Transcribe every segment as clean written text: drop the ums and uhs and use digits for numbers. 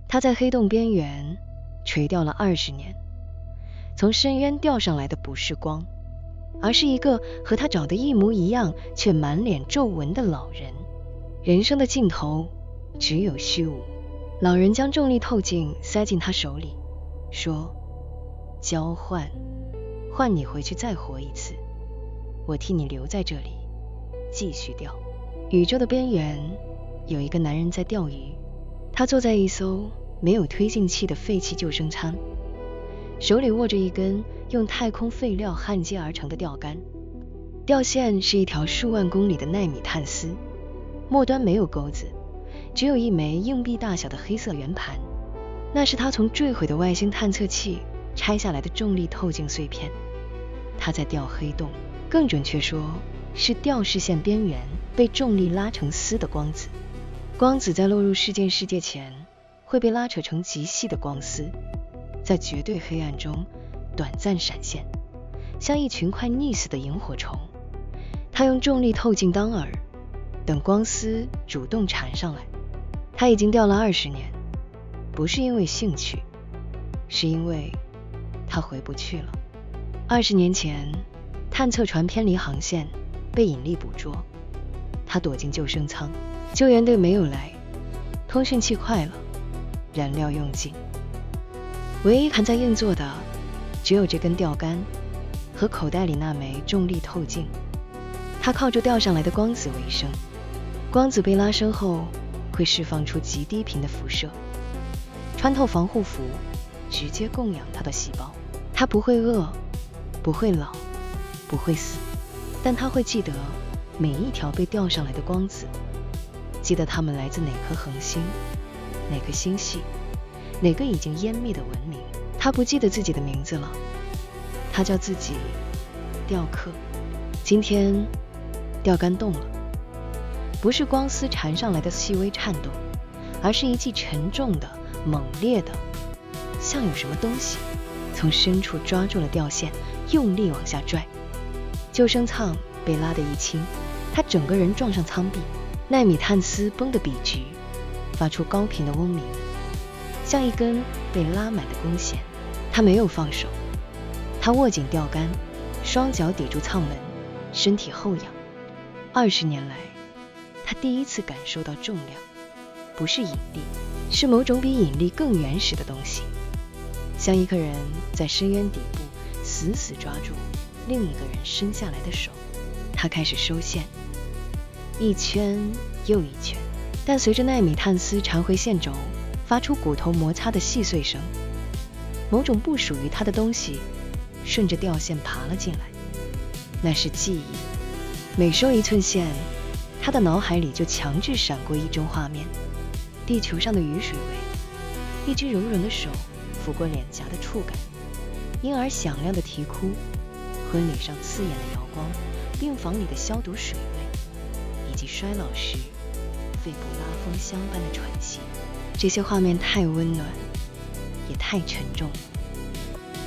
他在黑洞邊緣垂釣了20年，從深淵釣上來的不是光，而是一個和他長得一模一樣卻滿臉皺紋的老人。人生的盡頭只有虛無。老人將重力透鏡塞進他手裡，說：交換，換你回去再活一次，我替你留在這裡繼續釣。宇宙的邊緣有一個男人在釣魚，他坐在一艘沒有推進器的廢棄救生艙，手裡握着一根用太空廢料焊接而成的釣竿，釣線是一條數萬公里的奈米碳絲，末端沒有鈎子，只有一枚硬幣大小的黑色圓盤，那是他從墜毀的外星探測器拆下來的重力透鏡碎片。他在釣黑洞，更準確說是釣視線邊緣被重力拉成絲的光子。光子在落入事件世界前會被拉扯成极細的光絲，在絕對黑暗中短暫閃現，像一群快溺死的螢火蟲。他用重力透鏡當饵，等光絲主動纏上來。他已經釣了20年，不是因為興趣，是因為他回不去了。20年前，探測船偏離航線，被引力捕捉，他躲進救生艙，救援队沒有來，通訊器壞了，燃料用盡，唯一還在運作的只有這根釣竿和口袋裡那枚重力透鏡。他靠着釣上來的光子為生，光子被拉伸後會釋放出極低頻的輻射，穿透防護服，直接供養他的細胞。他不會餓，不會老，不會死，但他會記得每一條被釣上來的光子，記得它們來自哪顆恆星，哪個星系，哪個已經湮滅的文明。他不記得自己的名字了，他叫自己釣客。今天釣竿動了，不是光絲纏上來的細微顫動，而是一記沉重的、猛烈的，像有什麼東西從深處抓住了釣線，用力往下拽。救生艙被拉得一清，他整個人撞上艙壁，奈米碳絲繃得筆直，發出高頻的嗡鳴，像一根被拉滿的弓弦。他沒有放手，他握緊釣竿，雙腳抵住艙門，身體後仰。20年來，他第一次感受到重量，不是引力，是某種比引力更原始的東西，像一个人在深淵底部死死抓住另一個人伸下來的手。他開始收線，一圈又一圈，但隨着奈米碳絲纏回線軸，發出骨頭摩擦的細碎聲，某種不屬於他的東西順着釣線爬了進來，那是記憶。每收一寸線，他的腦海裡就強制閃過一幀畫面：地球上的雨水味，一隻柔軟的手撫過臉頰的觸感，嬰兒響亮的啼哭，婚禮上刺眼的陽光，病房裡的消毒水味，以及衰老時肺部拉風箱般的喘息。這些畫面太溫暖，也太沉重了，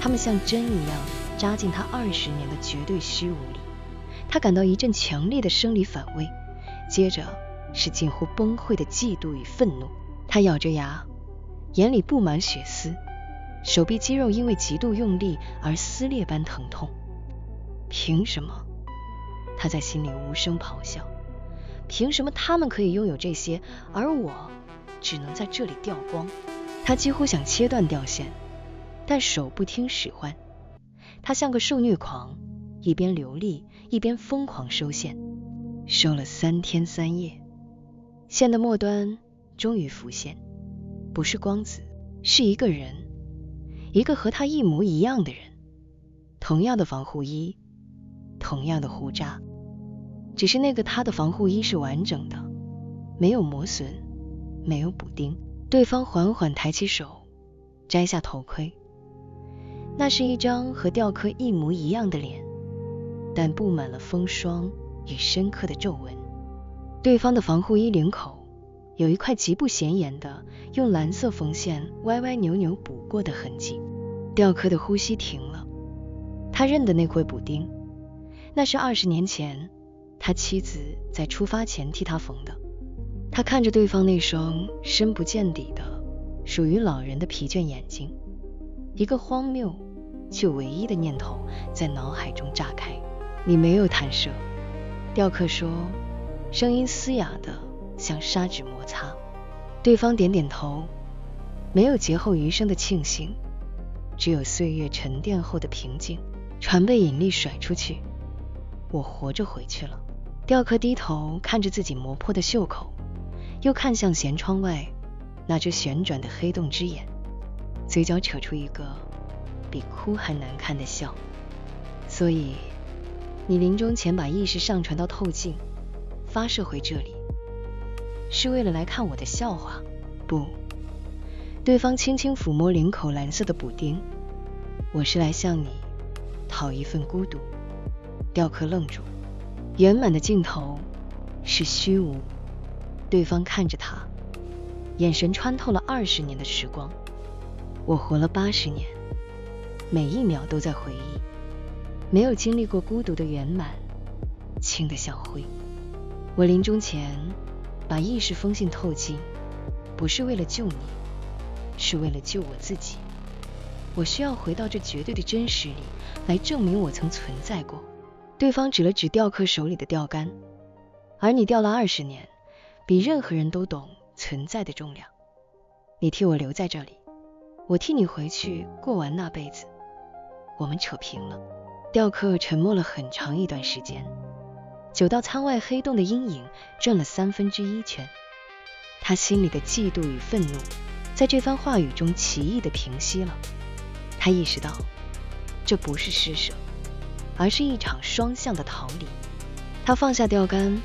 它們像針一樣扎進他20年的絕對虛無裡。他感到一陣強烈的生理反胃，接着是近乎崩潰的嫉妒與憤怒。他咬着牙，眼裡布滿血絲，手臂肌肉因為極度用力而撕裂般疼痛。憑什麼？他在心裡無聲咆哮。憑什麼他們可以擁有這些，而我只能在這裡釣光？他幾乎想切斷釣線，但手不聽使喚。他像個受虐狂，一邊流力一邊瘋狂收線，收了3天3夜。線的末端終於浮現，不是光子，是一個人，一個和他一模一樣的人，同樣的防護衣，同樣的鬍渣，只是那個他的防護衣是完整的，沒有磨損，沒有補丁。對方緩緩抬起手，摘下頭盔，那是一張和釣客一模一樣的臉，但布滿了風霜與深刻的皺紋。對方的防護衣領口有一塊極不顯眼的用藍色縫線歪歪扭扭補過的痕跡。釣客的呼吸停了，他認得那塊補丁，那是20年前他妻子在出發前替他縫的。他看着對方那雙深不見底的屬於老人的疲倦眼睛，一個荒謬卻唯一的念頭在腦海中炸開。你沒有彈射，雕刻說，聲音嘶啞的像砂紙摩擦。對方點點頭，沒有劫後餘生的慶幸，只有歲月沉澱後的平靜。船被引力甩出去，我活着回去了。雕刻低頭看着自己磨破的袖口，又看向舷窗外那只旋轉的黑洞之眼，嘴角扯出一個比哭還難看的笑。所以你臨終前把意識上傳到透鏡，發射回這裡，是為了來看我的笑話？不。對方輕輕撫摸領口藍色的補丁，我是來向你討一份孤獨。雕刻愣住，圓滿的鏡頭是虛無。對方看着他，眼神穿透了20年的時光。我活了80年，每一秒都在回憶，沒有經歷過孤獨的圓滿，輕得像灰。我臨終前把意識封進透鏡，不是為了救你，是為了救我自己。我需要回到這絕對的真實裡，來證明我曾存在過。對方指了指雕刻手裡的釣竿，而你釣了20年，比任何人都懂存在的重量。你替我留在這裡，我替你回去過完那輩子。我們扯平了。雕刻沉默了很長一段時間，久到艙外黑洞的陰影轉了1/3圈。他心裡的嫉妒與憤怒在這番話語中奇異地平息了。他意識到，這不是施捨，而是一場雙向的逃離。他放下釣竿，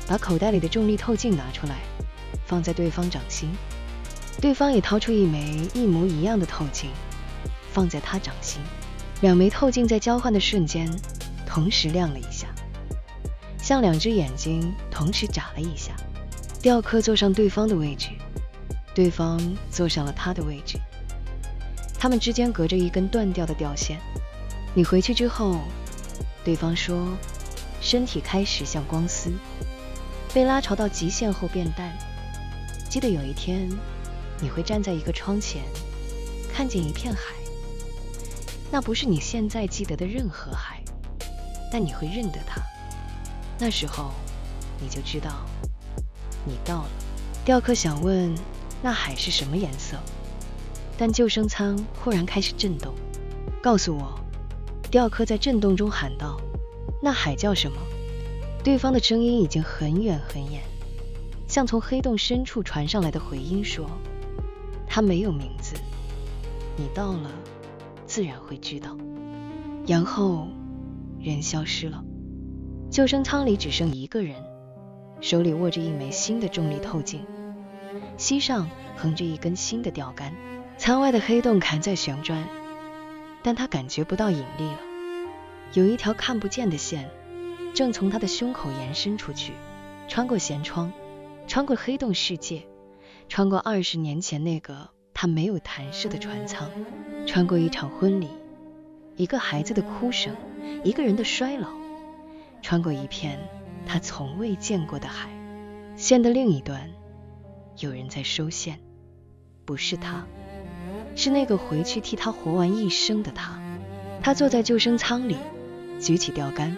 把口袋裡的重力透鏡拿出來，放在對方掌心。對方也掏出一枚一模一樣的透鏡，放在他掌心。2枚透鏡在交換的瞬間，同時亮了一下，像2隻眼睛同時眨了一下。雕刻坐上對方的位置，對方坐上了他的位置。他們之間隔着一根斷掉的吊線。你回去之後，對方說，身體開始像光絲，被拉長到極限後變淡。記得有一天，你會站在一個窗前，看見一片海。那不是你現在記得的任何海，但你会認得它。那時候，你就知道，你到了。雕刻想問，那海是什麼顏色？但救生艙忽然開始震動。告訴我，雕刻在震動中喊道，那海叫什麼？對方的聲音已經很遠很遠，像從黑洞深處傳上來的回音說，它沒有名字，你到了自然會知道。然後人消失了，救生艙裡只剩一個人，手裡握着一枚新的重力透鏡，膝上橫着一根新的釣竿。艙外的黑洞還在旋轉，但他感覺不到引力了。有一條看不見的線正從他的胸口延伸出去，穿過舷窗，穿過黑洞世界，穿過20年前那個他沒有彈射的船艙，穿過一場婚禮，一個孩子的哭聲，一個人的衰老，穿過一片他從未見過的海。線的另一端，有人在收線，不是他，是那個回去替他活完一生的他。他坐在救生艙裡，舉起釣竿，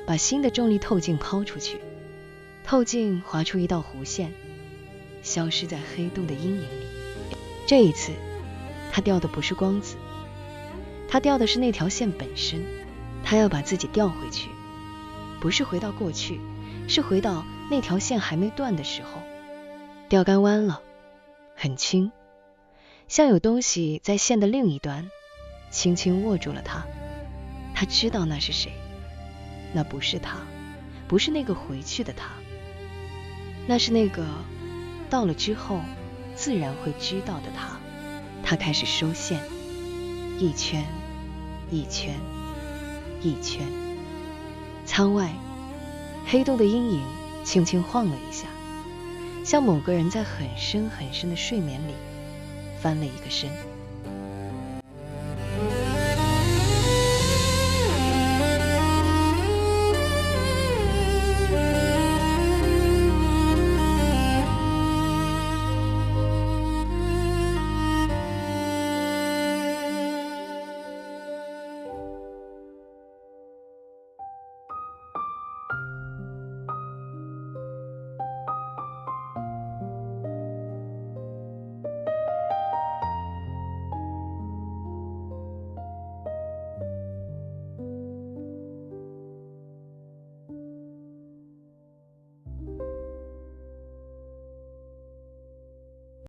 把新的重力透鏡拋出去。透鏡劃出一道弧線，消失在黑洞的陰影裡。這一次，他釣的不是光子，他釣的是那條線本身。他要把自己釣回去，不是回到過去，是回到那條線還沒斷的時候。釣竿彎了，很輕，像有東西在線的另一端輕輕握住了他。他知道那是誰，那不是他，不是那個回去的他，那是那个到了之後自然會知道的他。他開始收線，一圈一圈一圈。艙外黑洞的陰影輕輕晃了一下，像某個人在很深很深的睡眠裡翻了一個身。